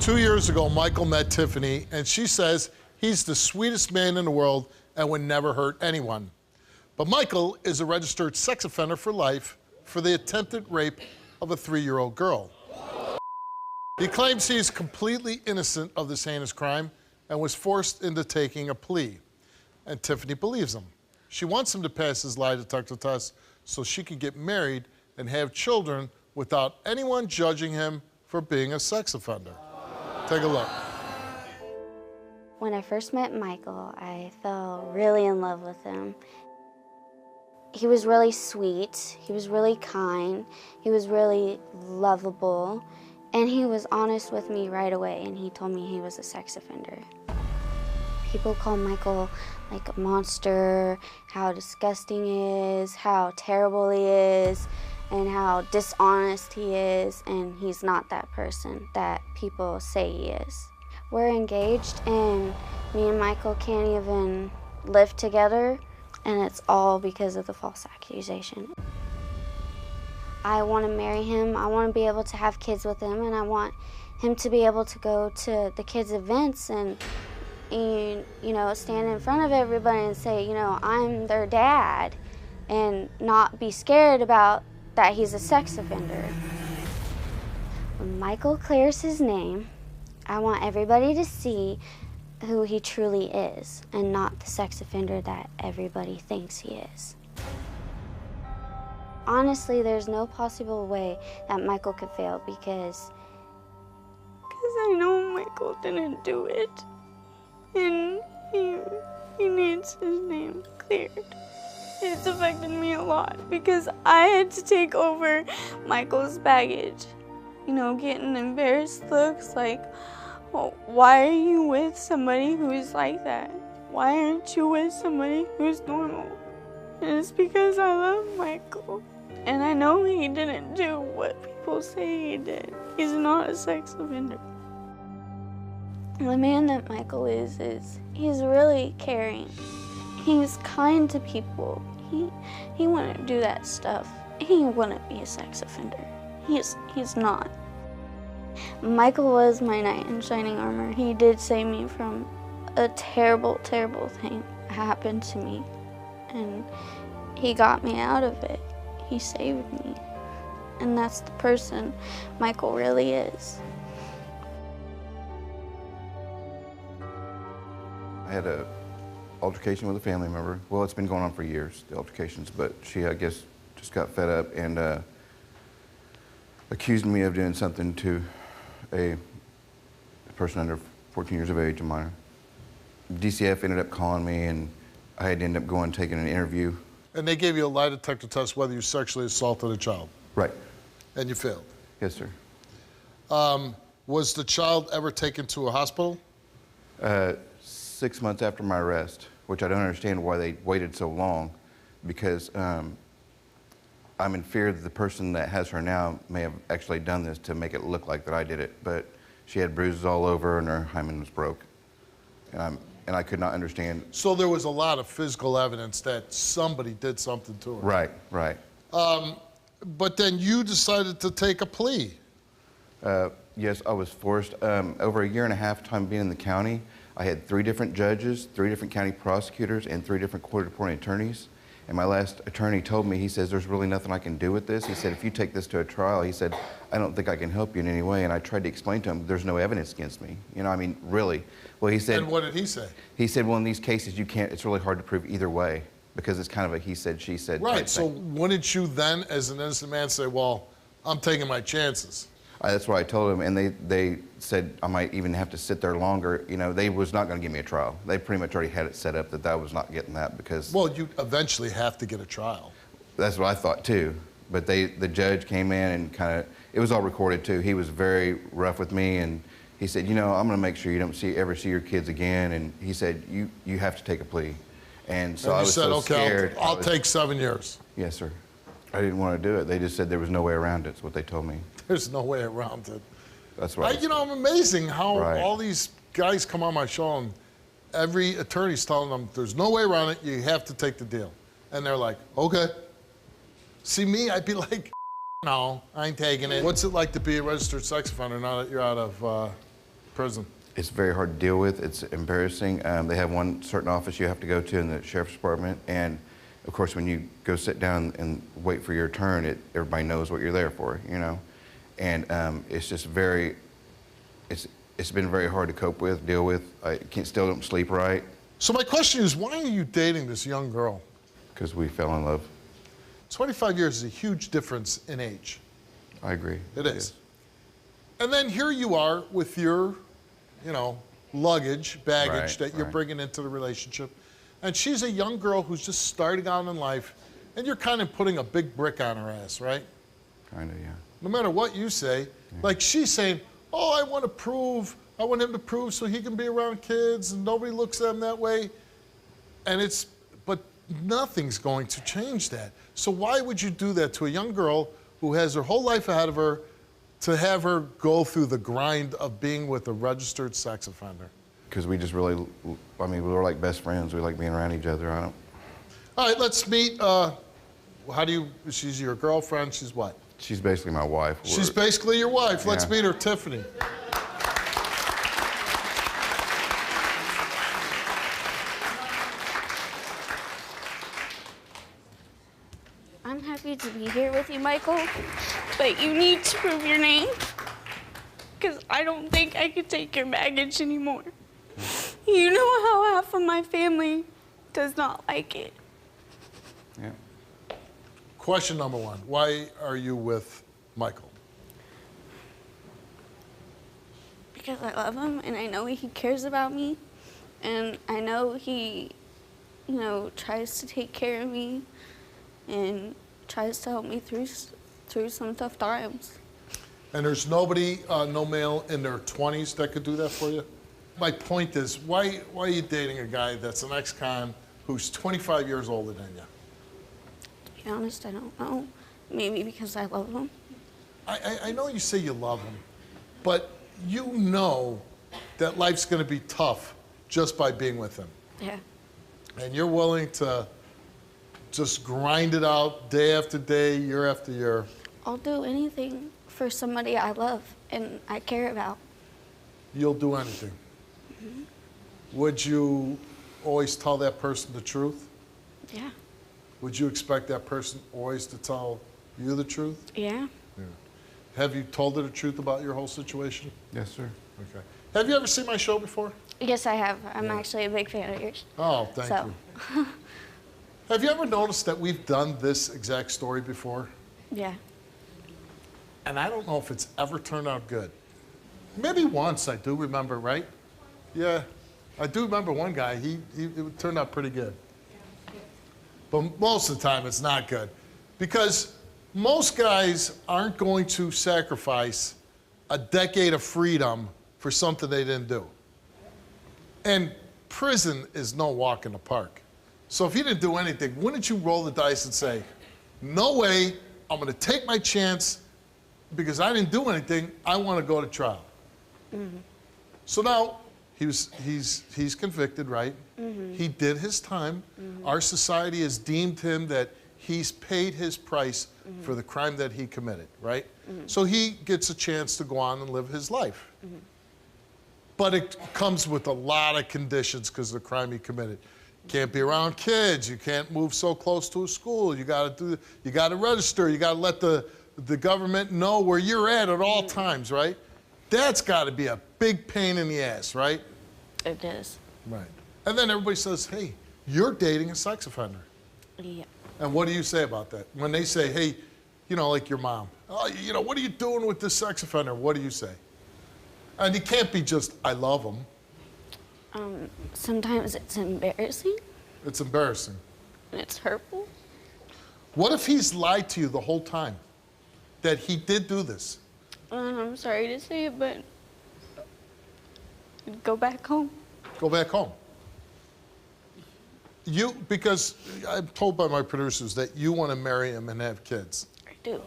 2 years ago, Michael met Tiffany, and she says he's the sweetest man in the world and would never hurt anyone. But Michael is a registered sex offender for life for the attempted rape of a 3-year-old girl. He claims he's completely innocent of this heinous crime and was forced into taking a plea. And Tiffany believes him. She wants him to pass his lie detector test so she can get married and have children without anyone judging him for being a sex offender. Take a look. When I first met Michael, I fell really in love with him. He was really sweet, he was really kind, he was really lovable, and he was honest with me right away, and he told me he was a sex offender. People call Michael like a monster, how disgusting he is, how terrible he is, and how dishonest he is, and he's not that person that people say he is. We're engaged, and me and Michael can't even live together, and it's all because of the false accusation. I want to marry him, I want to be able to have kids with him, and I want him to be able to go to the kids' events and you know, stand in front of everybody and say, you know, I'm their dad, and not be scared about that he's a sex offender. When Michael clears his name, I want everybody to see who he truly is and not the sex offender that everybody thinks he is. Honestly, there's no possible way that Michael could fail because I know Michael didn't do it, and he needs his name cleared. It's affected me a lot because I had to take over Michael's baggage. You know, getting embarrassed looks like, well, why are you with somebody who's like that? Why aren't you with somebody who's normal? And it's because I love Michael. And I know he didn't do what people say he did. He's not a sex offender. The man that Michael is he's really caring. He's kind to people. He wouldn't do that stuff. He wouldn't be a sex offender. He's not. Michael was my knight in shining armor. He did save me from a terrible, terrible thing happened to me. And he got me out of it. He saved me. And that's the person Michael really is. I had an altercation with a family member. Well, it's been going on for years, the altercations, but she, I guess, just got fed up and accused me of doing something to a person under 14 years of age, a minor. DCF ended up calling me, and I had to end up going and taking an interview. And they gave you a lie detector test whether you sexually assaulted a child? Right. And you failed? Yes, sir. Was the child ever taken to a hospital? 6 months after my arrest, which I don't understand why they waited so long, because I'm in fear that the person that has her now may have actually done this to make it look like that I did it, but she had bruises all over and her hymen was broke. And I could not understand. So there was a lot of physical evidence that somebody did something to her. Right, right. But then you decided to take a plea. Yes, I was forced. Over a year and a half time being in the county, I had 3 different judges, 3 different county prosecutors, and 3 different court-appointed attorneys. And my last attorney told me, he says, there's really nothing I can do with this. He said, if you take this to a trial, he said, I don't think I can help you in any way. And I tried to explain to him, there's no evidence against me. You know, I mean, really. Well, he said. And what did he say? He said, well, in these cases, you can't, it's really hard to prove either way because it's kind of a he said, she said right, type so thing. wouldn't you then, as an innocent man, say, well, I'm taking my chances? That's what I told him, and they said I might even have to sit there longer. You know, they was not going to give me a trial. They pretty much already had it set up that I was not getting that because. Well, you eventually have to get a trial. That's what I thought too, but the judge came in and kind of, it was all recorded too. He was very rough with me, and he said, you know, I'm going to make sure you don't ever see your kids again, and he said, you have to take a plea. And so I was so scared. I'll take 7 years. Yes, sir. I didn't want to do it. They just said there was no way around it. That's what they told me. There's no way around it. That's right. You know, I'm amazing how all these guys come on my show and every attorney's telling them there's no way around it. You have to take the deal. And they're like, okay. See me, I'd be like, no, I ain't taking it. What's it like to be a registered sex offender now that you're out of prison? It's very hard to deal with. It's embarrassing. They have one certain office you have to go to in the sheriff's department, and of course, when you go sit down and wait for your turn, everybody knows what you're there for, you know. And it's just it's been very hard to cope with, deal with. I still don't sleep right. So my question is, why are you dating this young girl? Because we fell in love. 25 years is a huge difference in age. I agree. It is. And then here you are with your, you know, luggage, baggage that you're bringing into the relationship. And she's a young girl who's just starting out in life, and you're kind of putting a big brick on her ass, right? Kind of, yeah. No matter what you say, like she's saying, oh, I want him to prove so he can be around kids, and nobody looks at him that way. And but nothing's going to change that. So why would you do that to a young girl who has her whole life ahead of her, to have her go through the grind of being with a registered sex offender? Because we just really, I mean, we were like best friends. We like being around each other. All right, let's meet. She's your girlfriend, she's what? She's basically my wife. She's basically your wife. Let's meet her, Tiffany. I'm happy to be here with you, Michael, but you need to prove your name, because I don't think I can take your baggage anymore. You know how half of my family does not like it. Yeah. Question number one, why are you with Michael? Because I love him, and I know he cares about me, and I know he, you know, tries to take care of me and tries to help me through some tough times. And there's nobody, no male in their 20s that could do that for you? My point is, why are you dating a guy that's an ex-con who's 25 years older than you? To be honest, I don't know. Maybe because I love him. I know you say you love him, but you know that life's going to be tough just by being with him. Yeah. And you're willing to just grind it out day after day, year after year. I'll do anything for somebody I love and I care about. You'll do anything. Mm-hmm. Would you always tell that person the truth? Yeah. Would you expect that person always to tell you the truth? Yeah. Yeah. Have you told her the truth about your whole situation? Yes, sir. Okay. Have you ever seen my show before? Yes, I have. I'm actually a big fan of yours. Oh, thank you. Have you ever noticed that we've done this exact story before? Yeah. And I don't know if it's ever turned out good. Maybe once, I do remember, right? Yeah, I do remember one guy, it turned out pretty good. But most of the time, it's not good. Because most guys aren't going to sacrifice a decade of freedom for something they didn't do. And prison is no walk in the park. So if you didn't do anything, wouldn't you roll the dice and say, no way, I'm gonna take my chance because I didn't do anything, I wanna go to trial. Mm-hmm. So now, he's convicted, right? Mm-hmm. He did his time. Mm-hmm. Our society has deemed him that he's paid his price for the crime that he committed, right? Mm-hmm. So he gets a chance to go on and live his life. Mm-hmm. But it comes with a lot of conditions because of the crime he committed. Can't be around kids. You can't move so close to a school. You got to register. You got to let the government know where you're at all times, right? That's got to be a big pain in the ass, right? It is. Right. And then everybody says, hey, you're dating a sex offender. Yeah. And what do you say about that? When they say, hey, you know, like your mom, oh, you know, what are you doing with this sex offender? What do you say? And it can't be just, I love him. Sometimes it's embarrassing. It's embarrassing. And it's hurtful. What if he's lied to you the whole time? That he did do this? I'm sorry to say it, but go back home. Go back home. Because I'm told by my producers that you want to marry him and have kids. I do.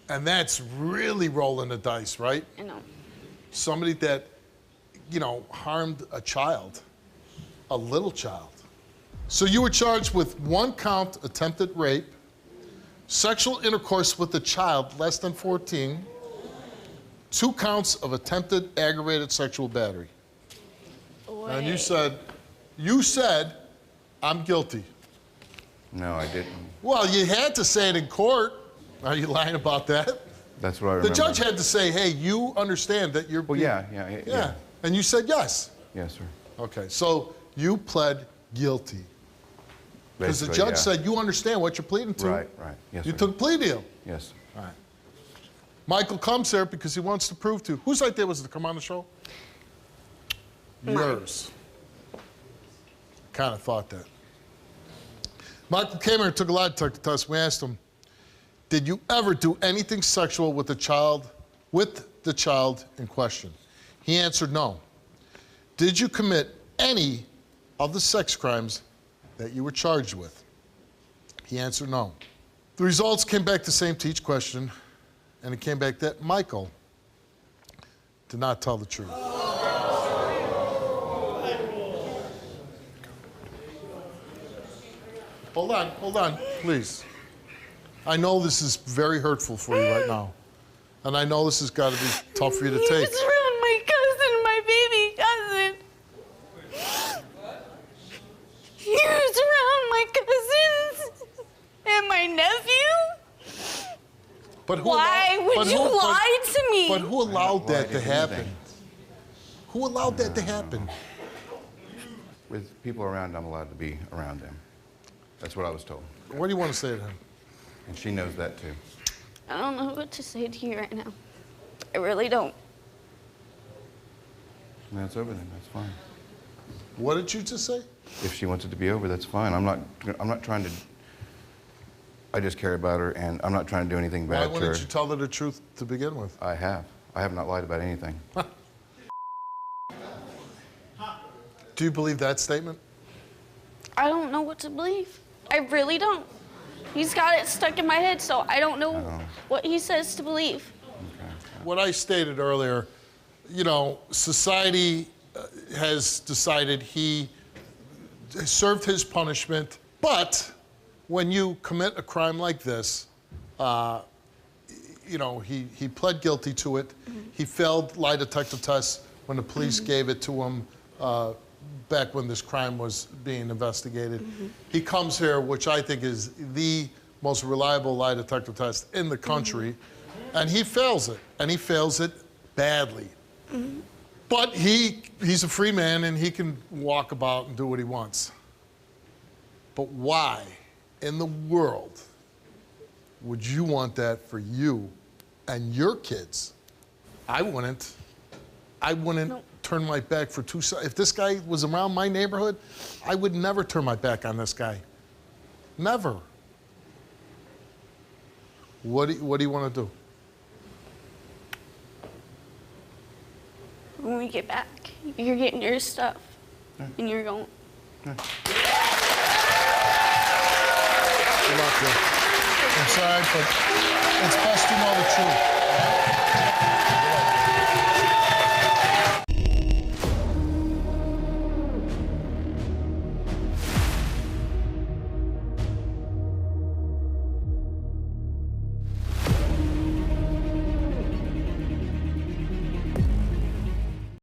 And that's really rolling the dice, right? I know. Somebody that, you know, harmed a child, a little child. So you were charged with 1 count attempted rape, sexual intercourse with a child less than 14, 2 counts of attempted aggravated sexual battery. Wait. And you said, I'm guilty. No, I didn't. Well, you had to say it in court. Are you lying about that? That's what I remember. The judge had to say, hey, you understand that you're... Well, yeah. And you said yes. Yes, sir. Okay, so you pled guilty. Because the Basically, judge yeah. said you understand what you're pleading to. Right. Yes, You sir. took a plea deal. Yes. All right. Michael comes here because he wants to prove to... Whose idea was it to come on the show? Mine. Yours. Kind of thought that. Michael came here and took a lie detector test. We asked him, did you ever do anything sexual with the child in question? He answered no. Did you commit any of the sex crimes that you were charged with? He answered no. The results came back the same to each question, and it came back that Michael did not tell the truth. Hold on, please. I know this is very hurtful for you right now, and I know this has got to be tough for you to take. He was around my cousin, my baby cousin. He was around my cousins and my nephew. But who Why would you lie to me? But who allowed that to happen? anything. Who allowed that to happen? With people around, I'm allowed to be around them. That's what I was told. What do you want to say to him? And she knows that too. I don't know what to say to you right now. I really don't. And that's over then, that's fine. What did you just say? If she wants it to be over, that's fine. I'm not trying to, I just care about her and I'm not trying to do anything Why bad to her. wouldn't you tell her the truth to begin with? I have not lied about anything. Do you believe that statement? I don't know what to believe. I really don't. He's got it stuck in my head, so I don't know what he says to believe. What I stated earlier, you know, society has decided he served his punishment, but when you commit a crime like this, you know, he pled guilty to it. He failed lie detector tests when the police gave it to him back when this crime was being investigated. He comes here, which I think is the most reliable lie detector test in the country, and he fails it, and he fails it badly. But he's a free man, and he can walk about and do what he wants. But why in the world would you want that for you and your kids? I wouldn't. I wouldn't turn my back for two seconds. If this guy was around my neighborhood, I would never turn my back on this guy. Never. What do you want to do? When we get back, you're getting your stuff, and you're going. Good luck, Rick. I'm sorry, but it's best to know the truth.